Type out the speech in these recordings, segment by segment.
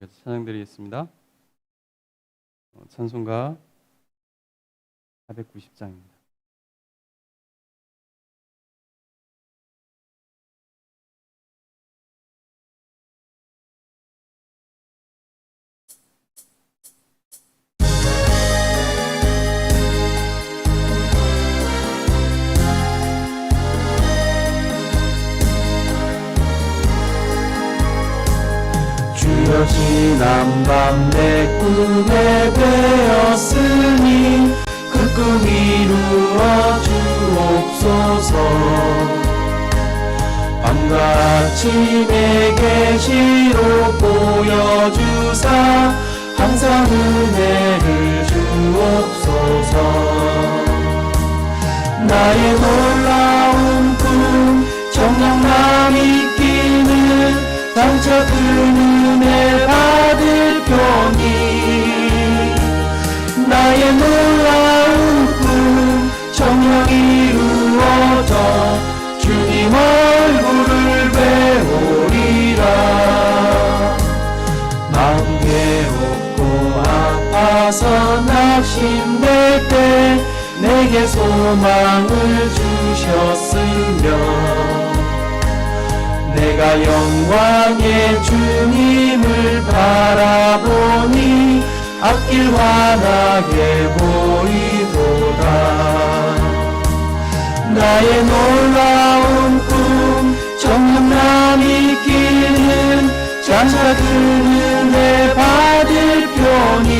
찬양드리겠습니다. 찬송가 490장입니다. 지난 밤 내 꿈에 되었으니 그 꿈 이루어 주옵소서. 밤과 아침 내게 시로 보여주사 항상 은혜를 주옵소서. 나의 놀라운 꿈 정녕 믿기는 장차 그 은혜 받을 편이. 나의 놀라운 꿈 정녕 이루어져 주님 얼굴을 배우리라. 마음 괴롭고 아파서 낙심될 때 내게 소망을 주셨으며 내가 영광의 주님을 바라보니 앞길 환하게 보이도다. 나의 놀라운 꿈 정녕 믿기는 장차 그 은혜 받을 편이.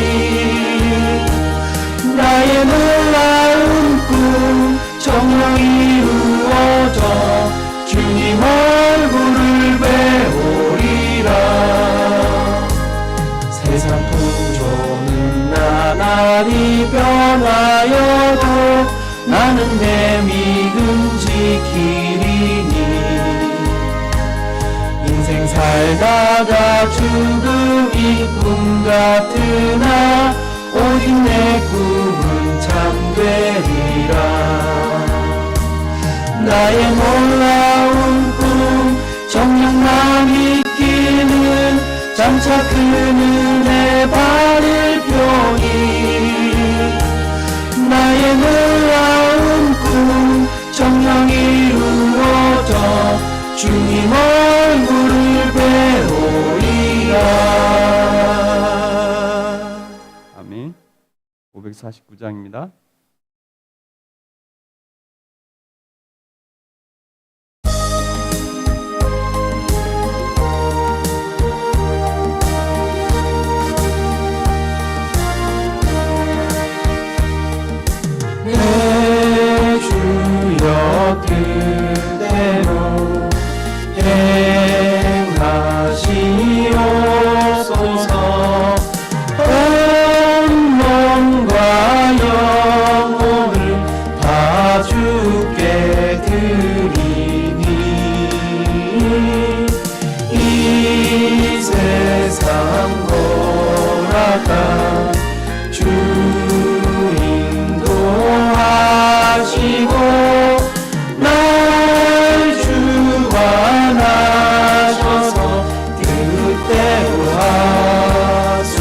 나의 놀라운 꿈 정녕 이루어져 주님 얼굴을 배우리라. 세상 풍조는 나날이 변하여도 나는 내 믿음 지키리니. 인생 살다가 죽음이 꿈 같으나 오직 내 꿈은 참되리라. 나의 놀라운 꿈 정녕 믿기는 장차 그 은혜 받을 편이. 나의 놀라운 꿈 정녕 이루어져 주님 얼굴을 배우리라. 아멘. 549장입니다. 그대로 행하시옵소서. 온 몸과 영혼을 다 주께 드리니. 이 세상 돌아가 주 인도하시고 날 주관하셔서 뜻대로 하소서.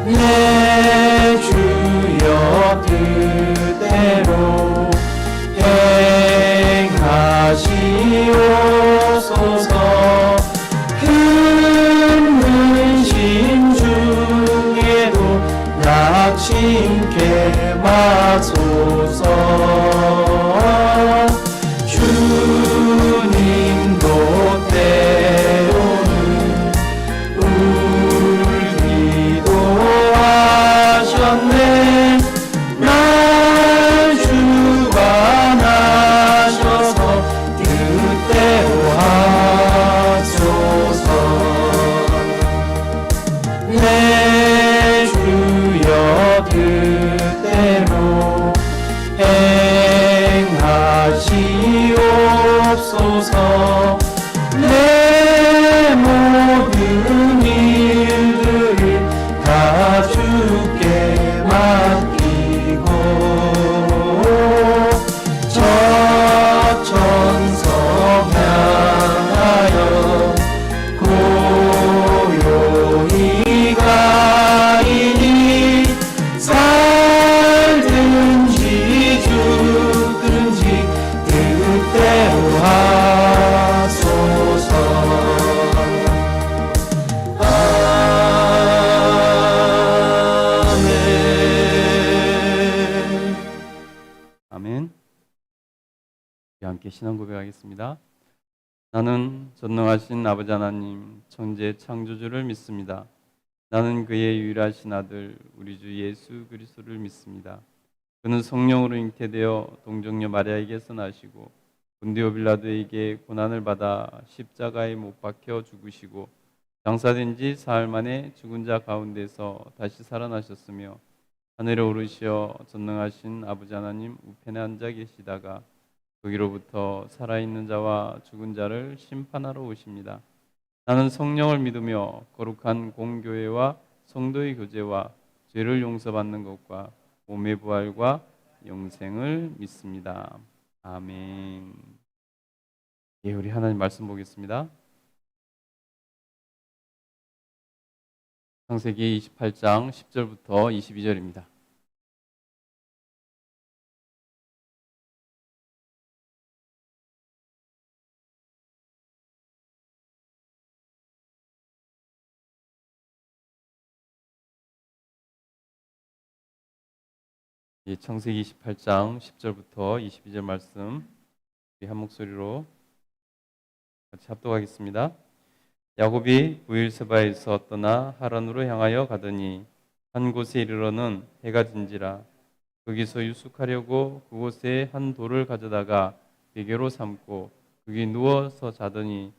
내 주여 뜻대로 행하시옵소서. 큰 근심 중에도 낙심케 마소서. 주님도 때로는 울기도 하셨네. 날 주관하셔서 뜻대로 하소서. 내 주여 뜻대로 행하시옵소서. 내 모든 일들을 다 주께 맡기고 저 천성 향하여 신앙 고백하겠습니다. 나는 전능하신 아버지 하나님, 천재 창조주를 믿습니다. 나는 그의 유일하신 아들, 우리 주 예수 그리스도를 믿습니다. 그는 성령으로 잉태되어 동정녀 마리아에게서 나시고 본디오 빌라도에게 고난을 받아 십자가에 못 박혀 죽으시고 장사된 지 사흘 만에 죽은 자 가운데서 다시 살아나셨으며 하늘에 오르시어 전능하신 아버지 하나님 우편에 앉아 계시다가 거기로부터 살아있는 자와 죽은 자를 심판하러 오십니다. 나는 성령을 믿으며 거룩한 공교회와 성도의 교제와 죄를 용서받는 것과 몸의 부활과 영생을 믿습니다. 아멘. 예, 우리 하나님 말씀 보겠습니다. 창세기 28장 10절부터 22절입니다. 예, 창세기 28장 10절부터 22절 말씀 우리 한 목소리로 같이 합독하겠습니다. 야곱이 부엘세바에서 떠나 하란으로 향하여 가더니 한 곳에 이르러는 해가 진지라. 거기서 유숙하려고 그곳에 한 돌을 가져다가 베개로 삼고 거기 누워서 자더니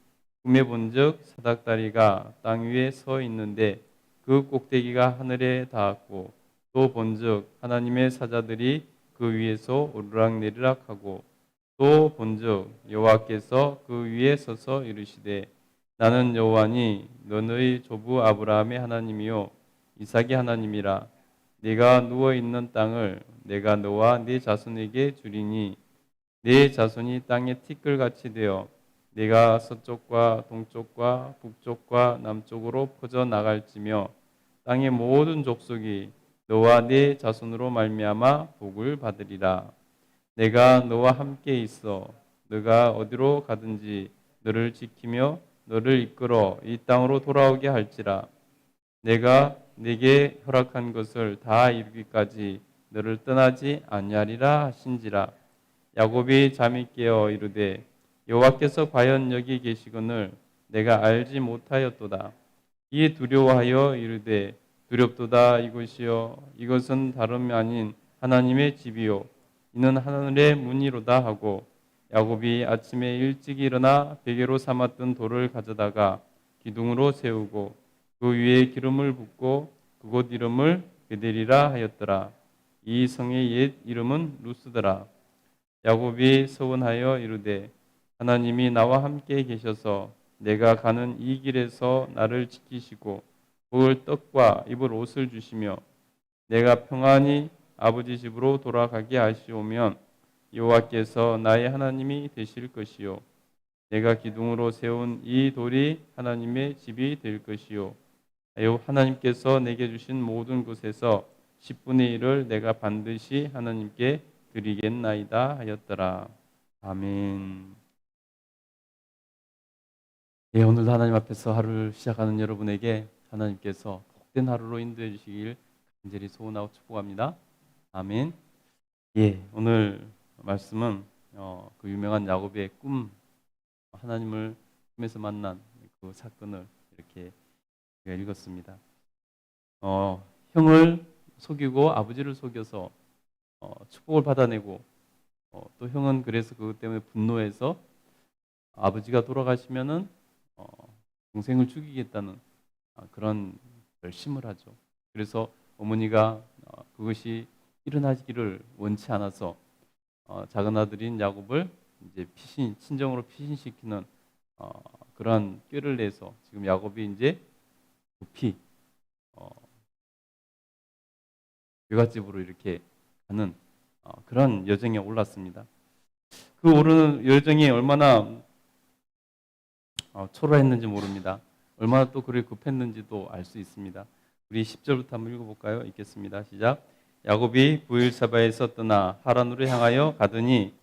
꿈에 본즉 사닥다리가 땅 위에 서 있는데 그 꼭대기가 하늘에 닿았고 또 본즉 하나님의 사자들이 그 위에서 오르락내리락 하고 또 본즉 여호와께서 그 위에 서서 이르시되 나는 여호와니 너의 조부 아브라함의 하나님이요 이삭의 하나님이라. 네가 누워 있는 땅을 내가 너와 네 자손에게 주리니 네 자손이 땅의 티끌같이 되어 네가 서쪽과 동쪽과 북쪽과 남쪽으로 퍼져 나갈지며 땅의 모든 족속이 너와 네 자손으로 말미암아 복을 받으리라. 내가 너와 함께 있어 너가 어디로 가든지 너를 지키며 너를 이끌어 이 땅으로 돌아오게 할지라. 내가 네게 허락한 것을 다 이루기까지 너를 떠나지 아니하리라 하신지라. 야곱이 잠이 깨어 이르되 여호와께서 과연 여기 계시거늘 내가 알지 못하였도다. 이에 두려워하여 이르되 두렵도다. 이곳이요 이것은 다름이 아닌 하나님의 집이요 이는 하늘의 문이로다 하고 야곱이 아침에 일찍 일어나 베개로 삼았던 돌을 가져다가 기둥으로 세우고 그 위에 기름을 붓고 그곳 이름을 베델이라 하였더라. 이 성의 옛 이름은 루스더라. 야곱이 서원하여 이르되 하나님이 나와 함께 계셔서 내가 가는 이 길에서 나를 지키시고 먹을 떡과 입을 옷을 주시며 내가 평안히 아버지 집으로 돌아가게 하시오면 여호와께서 나의 하나님이 되실 것이요 내가 기둥으로 세운 이 돌이 하나님의 집이 될 것이요 하나님께서 내게 주신 모든 것에서 10분의 1을 내가 반드시 하나님께 드리겠나이다 하였더라. 아멘. 예, 오늘도 하나님 앞에서 하루를 시작하는 여러분에게 하나님께서 복된 하루로 인도해 주시길 간절히 소원하고 축복합니다. 아멘. 예, 오늘 말씀은 그 유명한 야곱의 꿈, 하나님을 꿈에서 만난 그 사건을 이렇게 읽었습니다. 형을 속이고 아버지를 속여서 축복을 받아내고 또 형은 그래서 그것 때문에 분노해서 아버지가 돌아가시면은 동생을 죽이겠다는 그런 결심을 하죠. 그래서 어머니가 그것이 일어나기를 원치 않아서 작은 아들인 야곱을 이제 친정으로 피신시키는 그러한 꾀를 내서 지금 야곱이 이제 급히 외갓집으로 이렇게 가는 그런 여정에 올랐습니다. 그 오르는 여정이 얼마나 초라했는지 모릅니다. 얼마나 또 그렇게 급했는지도 알 수 있습니다. 우리 10절부터 한번 읽어볼까요? 읽겠습니다. 시작. 야곱이 부엘세바에서 떠나 하란으로 향하여 가더니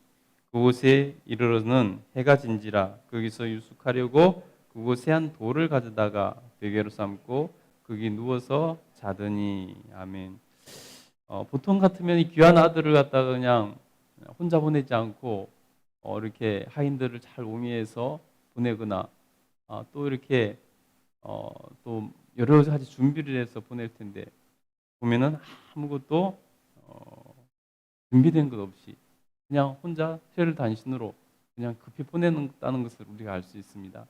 그곳에 이르러는 해가 진지라. 거기서 유숙하려고 그곳에 한 돌을 가져다가 베개로 삼고 거기 누워서 자더니. 아멘. 보통 같으면 이 귀한 아들을 갖다가 그냥 혼자 보내지 않고 이렇게 하인들을 잘 옹이해서 보내거나 또 이렇게 또 여러 가지 준비를 해서 보낼 텐데 보면은 아무것도 준비된 것 없이 그냥 혼자 혈을 단신으로 그냥 급히 보내는다는 것을 우리가 알 수 있습니다.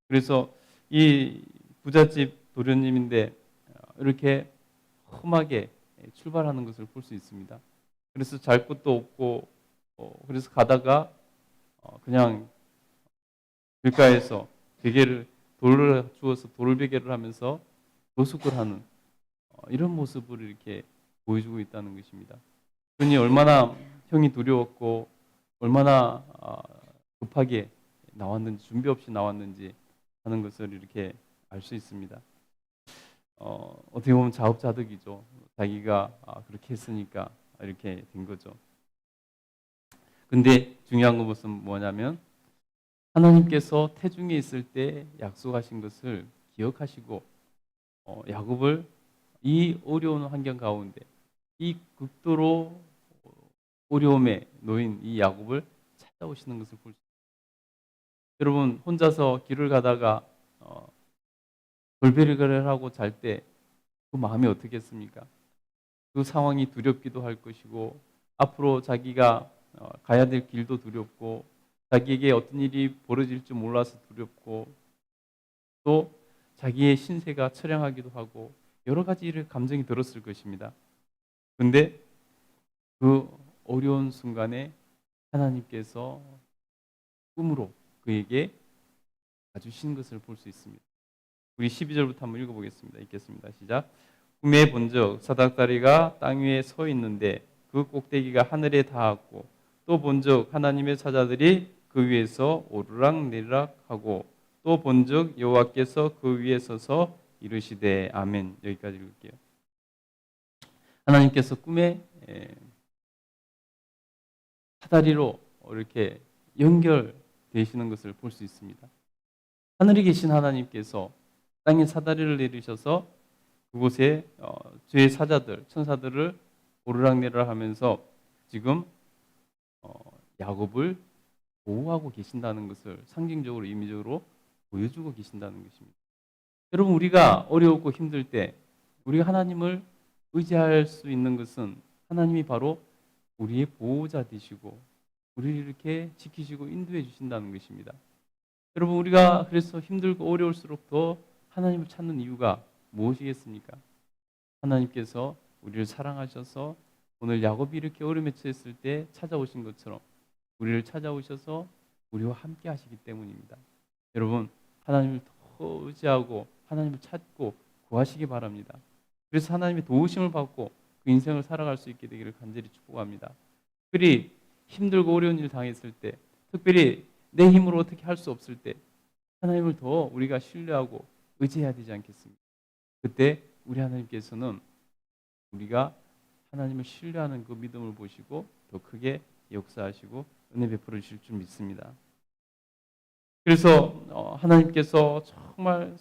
그래서 이 부잣집 도련님인데 이렇게 험하게 출발하는 것을 볼 수 있습니다. 그래서 잘 것도 없고 그래서 가다가 그냥 길가에서 베개를 돌을 주어서 돌베개를 하면서 노숙을 하는 이런 모습을 이렇게 보여주고 있다는 것입니다. 그러니 얼마나 형이 두려웠고 얼마나 급하게 나왔는지 준비 없이 나왔는지 하는 것을 이렇게 알 수 있습니다. 어떻게 보면 자업자득이죠. 자기가 그렇게 했으니까 이렇게 된 거죠. 근데 중요한 것은 뭐냐면 하나님께서 태중에 있을 때 약속하신 것을 기억하시고 야곱을 이 어려운 환경 가운데 이 극도로 어려움에 놓인 이 야곱을 찾아오시는 것을 볼 수 있습니다. 여러분 혼자서 길을 가다가 돌베개를 하고 잘 때 그 마음이 어떻겠습니까? 그 상황이 두렵기도 할 것이고 앞으로 자기가 가야 될 길도 두렵고 자기에게 어떤 일이 벌어질 줄 몰라서 두렵고 또 자기의 신세가 처량하기도 하고 여러 가지 일을 감정이 들었을 것입니다. 그런데 그 어려운 순간에 하나님께서 꿈으로 그에게 와주신 것을 볼 수 있습니다. 우리 12절부터 한번 읽어보겠습니다. 읽겠습니다. 시작. 꿈에 본즉 사닥다리가 땅 위에 서 있는데 그 꼭대기가 하늘에 닿았고 또 본즉 하나님의 사자들이 그 위에서 오르락내리락 하고 또 본즉 여호와께서 그 위에 서서 이르시되 아멘. 여기까지 읽을게요. 하나님께서 꿈에 사다리로 이렇게 연결되시는 것을 볼 수 있습니다. 하늘에 계신 하나님께서 땅에 사다리를 내리셔서 그곳에 죄의 사자들, 천사들을 오르락내리락 하면서 지금 야곱을 보호하고 계신다는 것을 상징적으로 의미적으로 보여주고 계신다는 것입니다. 여러분 우리가 어려웠고 힘들 때 우리가 하나님을 의지할 수 있는 것은 하나님이 바로 우리의 보호자 되시고 우리를 이렇게 지키시고 인도해 주신다는 것입니다. 여러분 우리가 그래서 힘들고 어려울수록 더 하나님을 찾는 이유가 무엇이겠습니까? 하나님께서 우리를 사랑하셔서 오늘 야곱이 이렇게 어려움에 처했을 때 찾아오신 것처럼 우리를 찾아오셔서 우리와 함께 하시기 때문입니다. 여러분 하나님을 더 의지하고 하나님을 찾고 구하시기 바랍니다. 그래서 하나님의 도우심을 받고 그 인생을 살아갈 수 있게 되기를 간절히 축복합니다. 특별히 힘들고 어려운 일 당했을 때 특별히 내 힘으로 어떻게 할 수 없을 때 하나님을 더 우리가 신뢰하고 의지해야 되지 않겠습니까? 그때 우리 하나님께서는 우리가 하나님을 신뢰하는 그 믿음을 보시고 더 크게 역사하시고 은혜 베풀어 주실 줄 믿습니다. 그래서 하나님께서 정말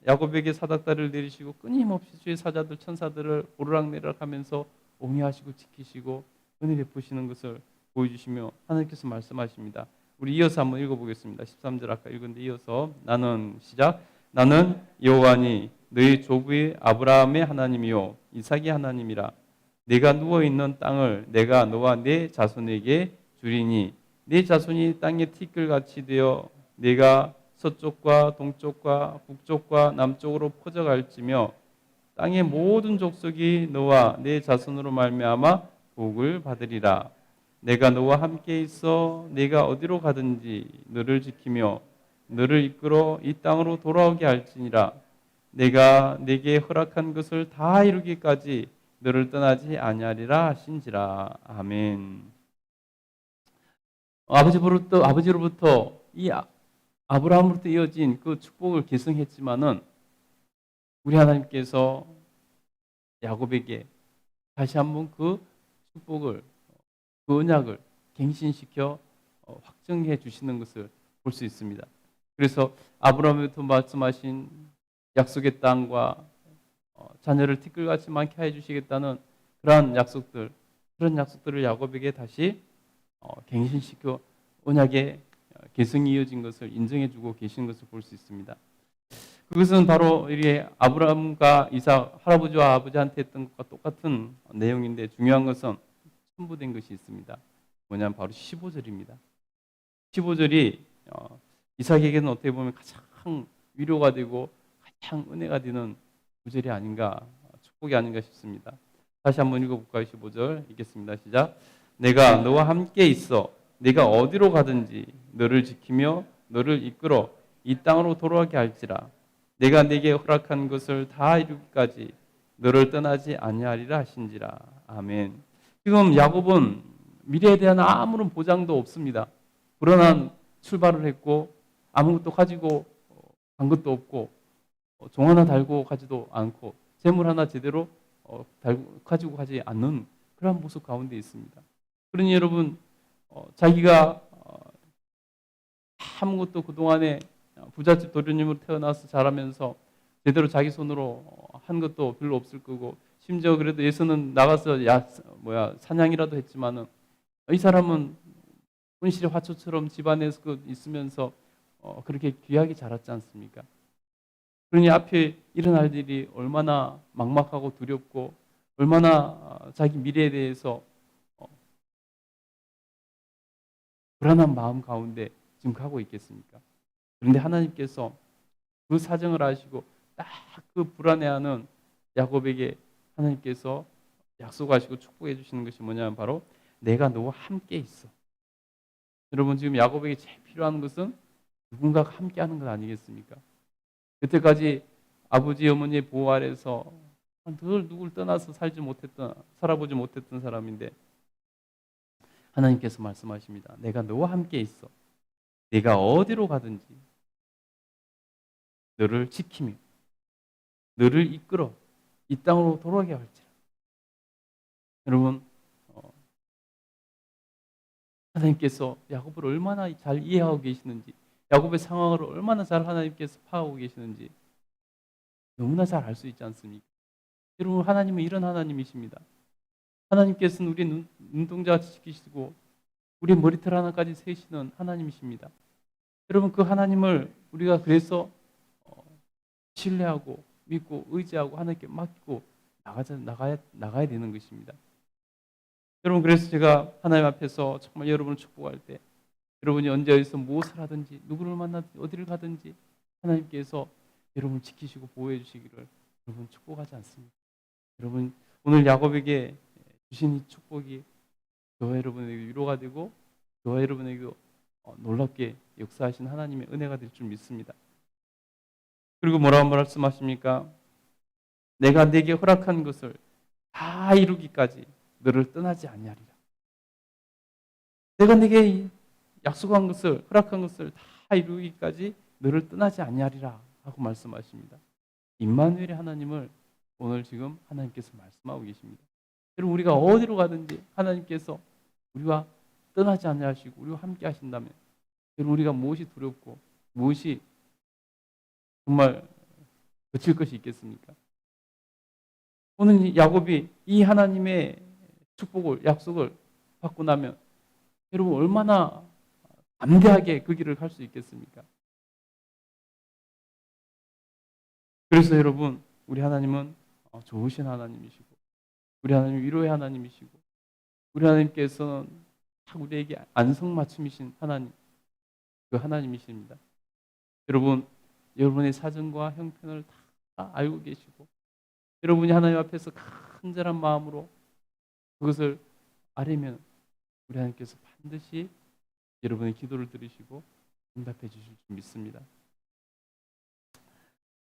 야곱에게 사닥다리를 내리시고 끊임없이 주의 사자들 천사들을 오르락내리락 하면서 옹이하시고 지키시고 은혜 베푸시는 것을 보여주시며 하나님께서 말씀하십니다. 우리 이어서 한번 읽어보겠습니다. 13절 아까 읽은데 이어서 나는 시작. 나는 여호와니 너희 조부의 아브라함의 하나님이요 이삭의 하나님이라. 내가 누워있는 땅을 내가 너와 내 자손에게 주리니 내 자손이 땅의 티끌같이 되어 내가 서쪽과 동쪽과 북쪽과 남쪽으로 퍼져갈지며 땅의 모든 족속이 너와 내 자손으로 말미암아 복을 받으리라. 내가 너와 함께 있어 내가 어디로 가든지 너를 지키며 너를 이끌어 이 땅으로 돌아오게 할지니라. 내가 내게 허락한 것을 다 이루기까지 너를 떠나지 아니하리라 하신지라. 아멘. 아버지로부터 이 아브라함으로부터 이어진 그 축복을 계승했지만은 우리 하나님께서 야곱에게 다시 한번 그 축복을 그 언약을 갱신시켜 확정해 주시는 것을 볼 수 있습니다. 그래서 아브라함부터 말씀하신 약속의 땅과 자녀를 티끌같이 많게 해 주시겠다는 그런 약속들을 야곱에게 다시 갱신시켜 언약의 계승이 이어진 것을 인정해주고 계시는 것을 볼 수 있습니다. 그것은 바로 이게 아브라함과 이삭 할아버지와 아버지한테 했던 것과 똑같은 내용인데 중요한 것은 첨부된 것이 있습니다. 뭐냐면 바로 15절입니다. 15절이 이삭에게는 어떻게 보면 가장 위로가 되고 가장 은혜가 되는 구절이 아닌가, 축복이 아닌가 싶습니다. 다시 한번 읽어볼까요? 15절 읽겠습니다. 시작. 내가 너와 함께 있어 네가 어디로 가든지 너를 지키며 너를 이끌어 이 땅으로 돌아가게 할지라. 내가 네게 허락한 것을 다 이루기까지 너를 떠나지 아니하리라 하신지라. 아멘. 지금 야곱은 미래에 대한 아무런 보장도 없습니다. 불안한 출발을 했고 아무것도 가지고 간 것도 없고 종 하나 달고 가지도 않고 재물 하나 제대로 가지고 가지 않는 그런 모습 가운데 있습니다. 그러니 여러분 자기가 아무것도 그동안에 부잣집 도련님으로 태어나서 자라면서 제대로 자기 손으로 한 것도 별로 없을 거고 심지어 그래도 예수는 나가서 사냥이라도 했지만은 이 사람은 온실의 화초처럼 집안에서 있으면서 그렇게 귀하게 자랐지 않습니까? 그러니 앞에 일어날 일이 얼마나 막막하고 두렵고 얼마나 자기 미래에 대해서 불안한 마음 가운데 지금 가고 있겠습니까? 그런데 하나님께서 그 사정을 아시고 딱 그 불안해하는 야곱에게 하나님께서 약속하시고 축복해 주시는 것이 뭐냐면 바로 내가 너와 함께 있어. 여러분 지금 야곱에게 제일 필요한 것은 누군가가 함께 하는 것 아니겠습니까? 그때까지 아버지 어머니의 보호 아래서 늘 누굴 떠나서 살아보지 못했던 사람인데 하나님께서 말씀하십니다. 내가 너와 함께 있어. 내가 어디로 가든지 너를 지키며 너를 이끌어 이 땅으로 돌아가게 할지라. 여러분 하나님께서 야곱을 얼마나 잘 이해하고 계시는지 야곱의 상황을 얼마나 잘 하나님께서 파악하고 계시는지 너무나 잘 알 수 있지 않습니까? 여러분 하나님은 이런 하나님이십니다. 하나님께서는 우리 눈동자같이 지키시고 우리 머리털 하나까지 세시는 하나님이십니다. 여러분 그 하나님을 우리가 그래서 신뢰하고 믿고 의지하고 하나님께 맡기고 나가야 되는 것입니다. 여러분 그래서 제가 하나님 앞에서 정말 여러분을 축복할 때 여러분이 언제 어디서 무엇을 하든지 누구를 만나든지 어디를 가든지 하나님께서 여러분을 지키시고 보호해 주시기를 여러분 축복하지 않습니까? 여러분 오늘 야곱에게 주신 이 축복이 저와 여러분에게 위로가 되고 저와 여러분에게 놀랍게 역사하신 하나님의 은혜가 될 줄 믿습니다. 그리고 뭐라고 말씀하십니까? 내가 네게 허락한 것을 다 이루기까지 너를 떠나지 아니하리라. 내가 네게 약속한 것을 허락한 것을 다 이루기까지 너를 떠나지 아니하리라 하고 말씀하십니다. 임마누엘의 하나님을 오늘 지금 하나님께서 말씀하고 계십니다. 여러분 우리가 어디로 가든지 하나님께서 우리와 떠나지 아니하시고 우리와 함께 하신다면 여러분 우리가 무엇이 두렵고 무엇이 정말 거칠 것이 있겠습니까? 오늘 야곱이 이 하나님의 축복을 약속을 받고 나면 여러분 얼마나 담대하게 그 길을 갈 수 있겠습니까? 그래서 여러분 우리 하나님은 좋으신 하나님이시고 우리 하나님 위로의 하나님이시고 우리 하나님께서는 딱 우리에게 안성맞춤이신 하나님 그 하나님이십니다. 여러분 여러분의 사정과 형편을 다 알고 계시고 여러분이 하나님 앞에서 간절한 마음으로 그것을 아뢰면 우리 하나님께서 반드시 여러분의 기도를 들으시고 응답해 주실 줄 믿습니다.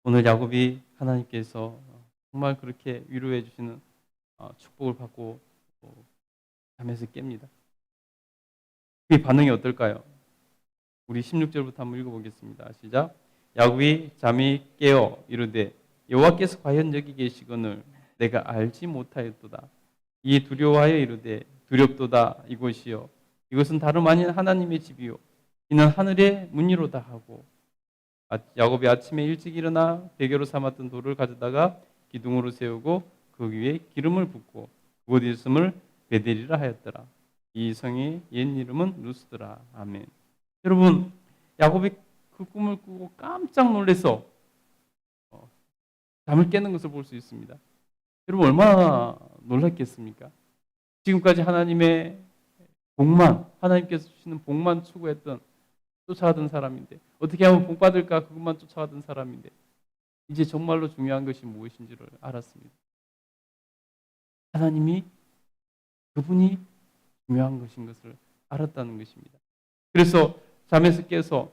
오늘 야곱이 하나님께서 정말 그렇게 위로해 주시는 축복을 받고 잠에서 깹니다. 그의 반응이 어떨까요? 우리 16절부터 한번 읽어보겠습니다. 시작. 야곱이 잠이 깨어 이르되 여호와께서 과연 여기 계시거늘 내가 알지 못하였도다. 이에 두려워하여 이르되 두렵도다 이곳이요 이것은 다름 아닌 하나님의 집이요 이는 하늘의 문이로다 하고 야곱이 아침에 일찍 일어나 베개로 삼았던 돌을 가져다가 기둥으로 세우고 그 위에 기름을 붓고 그곳 이름을 베델이라 하였더라. 이 성의 옛 이름은 루스더라. 아멘. 여러분, 야곱이 그 꿈을 꾸고 깜짝 놀라서 잠을 깨는 것을 볼 수 있습니다. 여러분, 얼마나 놀랐겠습니까? 지금까지 하나님의 복만, 하나님께서 주시는 복만 추구했던, 쫓아가던 사람인데, 어떻게 하면 복 받을까 그것만 쫓아가던 사람인데, 이제 정말로 중요한 것이 무엇인지를 알았습니다. 하나님이, 그분이 중요한 것인 것을 알았다는 것입니다. 그래서 잠에서 깨서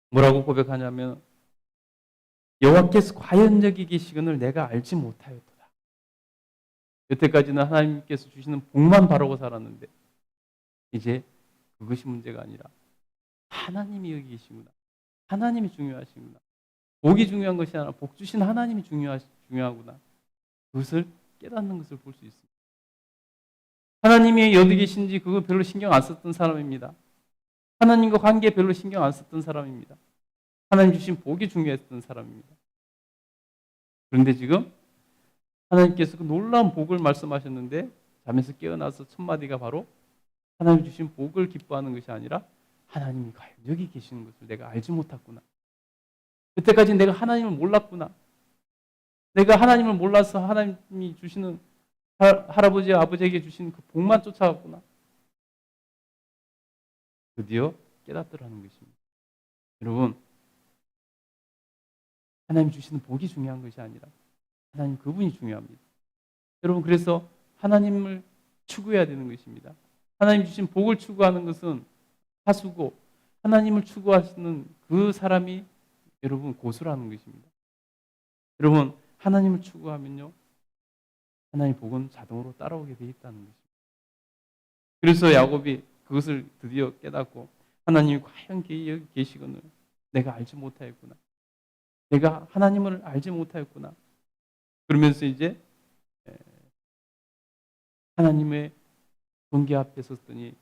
뭐라고 고백하냐면, 여호와께서 과연 여기 계시거늘 내가 알지 못하였도다. 여태까지는 하나님께서 주시는 복만 바라고 살았는데 이제 그것이 문제가 아니라 하나님이 여기 계시구나. 하나님이 중요하시구나. 복이 중요한 것이 아니라 복 주신 하나님이 중요하구나. 그것을 깨닫는 것을 볼 수 있습니다. 하나님이 어디 계신지 그거 별로 신경 안 썼던 사람입니다. 하나님과 관계에 별로 신경 안 썼던 사람입니다. 하나님 주신 복이 중요했던 사람입니다. 그런데 지금 하나님께서 그 놀라운 복을 말씀하셨는데 잠에서 깨어나서 첫 마디가 바로 하나님 주신 복을 기뻐하는 것이 아니라 하나님이 과연 여기 계시는 것을 내가 알지 못했구나. 그때까지 내가 하나님을 몰랐구나. 내가 하나님을 몰라서 하나님이 주시는 할아버지 아버지에게 주신 그 복만 쫓아갔구나. 드디어 깨닫더라는 것입니다. 여러분, 하나님 주시는 복이 중요한 것이 아니라 하나님 그분이 중요합니다. 여러분, 그래서 하나님을 추구해야 되는 것입니다. 하나님 주신 복을 추구하는 것은 하수고 하나님을 추구하시는 그 사람이 여러분 고수라는 것입니다. 여러분, 하나님을 추구하면요, 하나님 복은 자동으로 따라오게 되어 있다는 것입니다. 그래서 야곱이 그것을 드디어 깨닫고 하나님이 과연 여기 계시거늘 내가 알지 못하였구나. 내가 하나님을 알지 못하였구나. 그러면서 이제 하나님의 번개 앞에 섰더니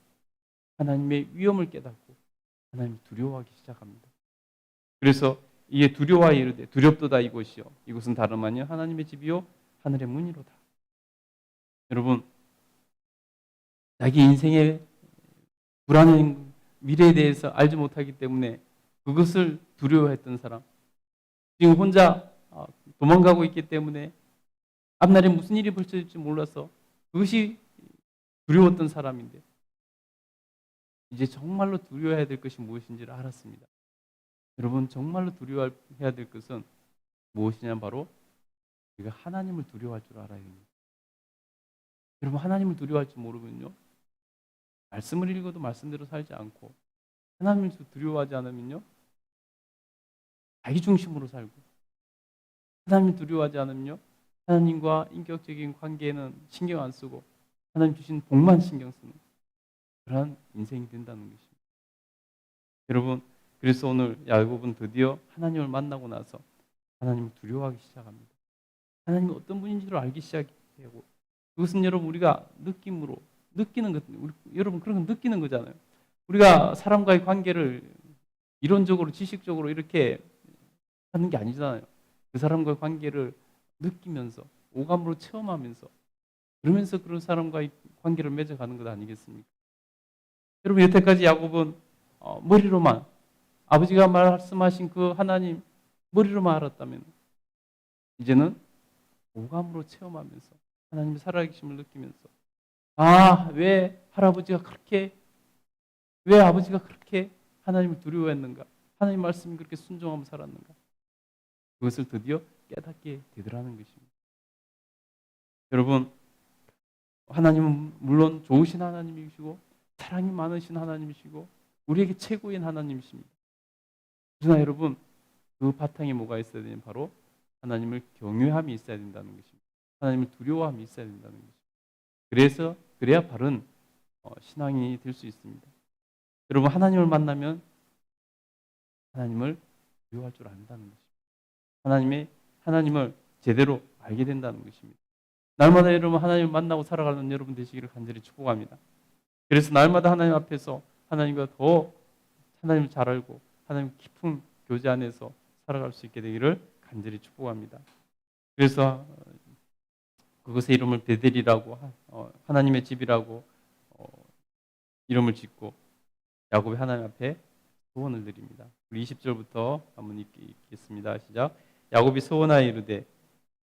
하나님의 위엄을 깨닫고 하나님이 두려워하기 시작합니다. 그래서 이에 두려워하 이르되 두렵도다 이곳이요 이곳은 다름 아니요 하나님의 집이요 하늘의 문이로다. 여러분, 자기 인생의 불안한 미래에 대해서 알지 못하기 때문에 그것을 두려워했던 사람, 지금 혼자 도망가고 있기 때문에 앞날에 무슨 일이 벌어질지 몰라서 그것이 두려웠던 사람인데 이제 정말로 두려워해야 될 것이 무엇인지를 알았습니다. 여러분, 정말로 두려워해야 될 것은 무엇이냐, 바로 우리가 하나님을 두려워할 줄 알아야 됩니다. 여러분, 하나님을 두려워할 줄 모르면요, 말씀을 읽어도 말씀대로 살지 않고 하나님을 두려워하지 않으면요, 자기 중심으로 살고 하나님을 두려워하지 않으면요, 하나님과 인격적인 관계에는 신경 안 쓰고 하나님 주신 복만 신경 쓰는 그러한 인생이 된다는 것입니다. 여러분, 그래서 오늘 야곱은 드디어 하나님을 만나고 나서 하나님을 두려워하기 시작합니다. 하나님이 어떤 분인지를 알기 시작하고, 그것은 여러분 우리가 느낌으로 느끼는 것, 여러분 그런 거 느끼는 거잖아요. 우리가 사람과의 관계를 이론적으로 지식적으로 이렇게 하는 게 아니잖아요. 그 사람과의 관계를 느끼면서 오감으로 체험하면서 그러면서 그런 사람과의 관계를 맺어가는 것 아니겠습니까? 여러분, 여태까지 야곱은 머리로만 아버지가 말씀하신 그 하나님 머리로만 알았다면 이제는 오감으로 체험하면서 하나님의 살아계심을 느끼면서 왜 할아버지가 그렇게, 왜 아버지가 그렇게 하나님을 두려워했는가, 하나님 말씀이 그렇게 순종하며 살았는가, 그것을 드디어 깨닫게 되더라는 것입니다. 여러분, 하나님은 물론 좋으신 하나님이시고 사랑이 많으신 하나님이시고 우리에게 최고인 하나님이십니다. 그러나 여러분, 그 바탕에 뭐가 있어야 되냐면 바로 하나님을 경외함이 있어야 된다는 것입니다. 하나님을 두려워함이 있어야 된다는 것입니다. 그래야 바른 신앙이 될 수 있습니다. 여러분, 하나님을 만나면 하나님을 두려워할 줄 안다는 것입니다. 하나님을 제대로 알게 된다는 것입니다. 날마다 여러분 하나님을 만나고 살아가는 여러분 되시기를 간절히 축복합니다. 그래서 날마다 하나님 앞에서 하나님과 더 하나님을 잘 알고 하나님 깊은 교제 안에서 살아갈 수 있게 되기를 간절히 축복합니다. 그래서 그것의 이름을 베델이라고, 하나님의 집이라고 이름을 짓고, 야곱이 하나님 앞에 소원을 드립니다. 우리 20절부터 한번 읽겠습니다. 시작. 야곱이 소원하여 이르되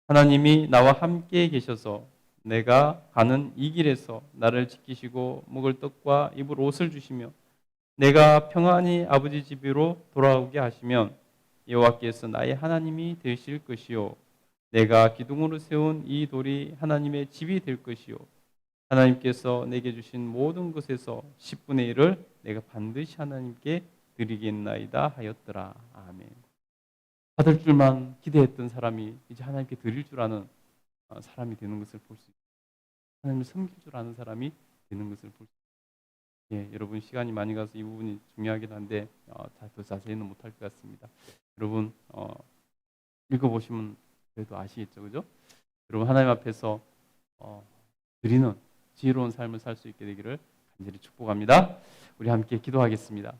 하나님이 나와 함께 계셔서 내가 가는 이 길에서 나를 지키시고 먹을 떡과 입을 옷을 주시며 내가 평안히 아버지 집으로 돌아오게 하시면 여호와께서 나의 하나님이 되실 것이요 내가 기둥으로 세운 이 돌이 하나님의 집이 될 것이요 하나님께서 내게 주신 모든 것에서 10분의 1을 내가 반드시 하나님께 드리겠나이다 하였더라. 아멘. 받을 줄만 기대했던 사람이 이제 하나님께 드릴 줄 아는 사람이 되는 것을 볼 수 있습니다. 하나님을 섬길 줄 아는 사람이 되는 것을 볼 수 있습니다. 예, 여러분 시간이 많이 가서 이 부분이 중요하긴 한데 더 자세히는 못할 것 같습니다. 여러분 읽어보시면 그래도 아시겠죠, 그죠? 여러분 하나님 앞에서 드리는 지혜로운 삶을 살 수 있게 되기를 간절히 축복합니다. 우리 함께 기도하겠습니다.